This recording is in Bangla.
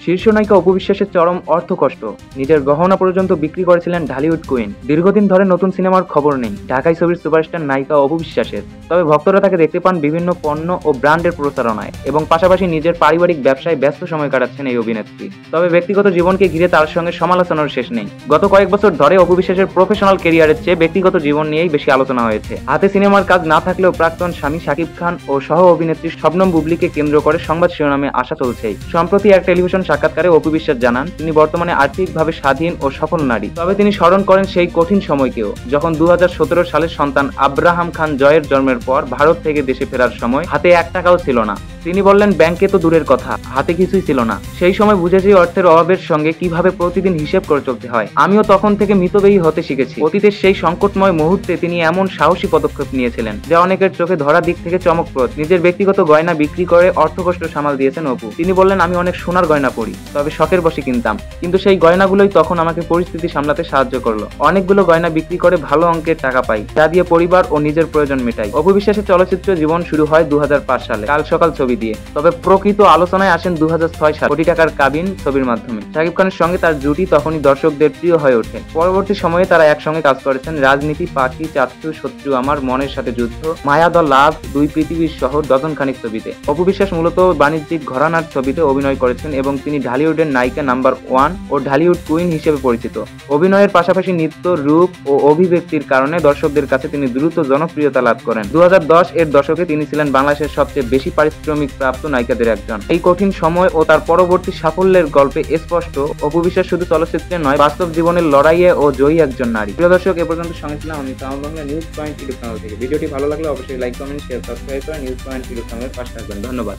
শীর্ষ নায়িকা অপু বিশ্বাসের চরম অর্থকষ্ট, নিজের গহনা পর্যন্ত বিক্রি করেছিলেন ঢালিউড কুইন। দীর্ঘদিন ধরে নতুন সিনেমার খবর নেই ঢাকাই ছবির সুপারস্টার নায়িকা অপু বিশ্বাসের। তবে ভক্তরা তাকে দেখতে পান বিভিন্ন পণ্য ও ব্র্যান্ডের প্রচারণায় এবং পাশাপাশি নিজের পারিবারিক ব্যবসায় ব্যস্ত সময় কাটাচ্ছেন এই অভিনেত্রী। তবে ব্যক্তিগত জীবনকে ঘিরে তার সঙ্গে সমালোচনার শেষ নেই। গত কয়েক বছর ধরে অপু বিশ্বাসের প্রফেশনাল কেরিয়ারের চেয়ে ব্যক্তিগত জীবন নিয়েই বেশি আলোচনা হয়েছে। হাতে সিনেমার কাজ না থাকলেও প্রাক্তন স্বামী শাকিব খান ও সহ অভিনেত্রী শবনম বুবলিকে কেন্দ্র করে সংবাদ শিরোনামে আসা চলছেই। সম্প্রতি এক টেলিভিশন সাক্ষাৎকারে অপু বিশ্বাস জানান তিনি বর্তমানে আর্থিকভাবে স্বাধীন ও সফল নারী। তবে তিনি স্মরণ করেন সেই কঠিন সময়কেও, যখন 2017 সালের সন্তান আব্রাহাম খান জয়ের জন্মের পর ভারত থেকে দেশে ফেরার সময় হাতে 1 টাকাও ছিল না। তিনি বললেন, ব্যাংকে তো দূরের কথা, হাতে কিছুই ছিল না। সেই সময় বুঝেছি অর্থের অভাবের সঙ্গে কিভাবে প্রতিদিন হিসেব করে চলতে হয়। আমিও তখন থেকে মিতব্যয়ী হতে শিখেছি। অতীতের সেই সংকটময় মুহূর্তে তিনি এমন সাহসী পদক্ষেপ নিয়েছিলেন যা অনেকের চোখে ধরা দিক থেকে চমকপ্রদ। নিজের ব্যক্তিগত গয়না বিক্রি করে অর্থকষ্ট সামাল দিয়েছেন অপু। তিনি বললেন, আমি অনেক সোনার গয়না পরি, তবে শখের বশে কিনতাম, কিন্তু সেই গয়নাগুলোই তখন আমাকে পরিস্থিতি সামলাতে সাহায্য করলো। অনেকগুলো গয়না বিক্রি করে ভালো অঙ্কের টাকা পাই, যা দিয়ে পরিবার ও নিজের প্রয়োজন মেটাই। অপু বিশ্বাসের চলচ্চিত্র জীবন শুরু হয় 2005 সালে কাল সকাল ছবি দিয়ে। তবে প্রকৃত আলোচনায় আসেন 2006 সালে কোটি টাকার কাবিন ছবির মাধ্যমে। শাকিব খানের সঙ্গে তার জুটি তখনই দর্শকদের প্রিয় হয়ে ওঠে। পরবর্তী সময়ে তারা একসঙ্গে কাজ করেছেন রাজনীতি, পাখি, চাচ্চু, শত্রু আমার, মনের সাথে যুদ্ধ, মায়া দ লাভ, দুই পৃথিবীর শহর, ডজন খানিক ছবিতে। অপু বিশ্বাস মূলত বাণিজ্যিক ঘরানার ছবিতে অভিনয় করেছেন এবং তিনি ঢালিউডের নায়িকা নাম্বার 1 ও ঢালিউড কুইন হিসেবে পরিচিত। অভিনয়ের পাশাপাশি নৃত্য, রূপ ও অভিব্যক্তির কারণে দর্শকদের কাছে তিনি দ্রুত জনপ্রিয়তা লাভ করেন। 2010 এর দশকে তিনি ছিলেন বাংলাদেশের সবচেয়ে বেশি পারিশ্রমিক প্রাপ্ত নায়িকাদের একজন। এই কঠিন সময় ও তার পরবর্তী সাফল্যের গল্পে স্পষ্ট অপু বিশ্বাস শুধু চলচ্চিত্রে নয়, বাস্তব জীবনের লড়াইয়ে ও জয়ী একজন নারী। প্রিয় দর্শক, এ পর্যন্ত সঙ্গে ছিলাম আমি তাও Bangla news point YouTube channel থেকে। ভিডিওটি ভালো লাগলে অবশ্যই লাইক, কমেন্ট, শেয়ার, সাবস্ক্রাইব করে নিউজ পয়েন্ট ইউটিউব চ্যানেলের পাশে থাকবেন। ধন্যবাদ।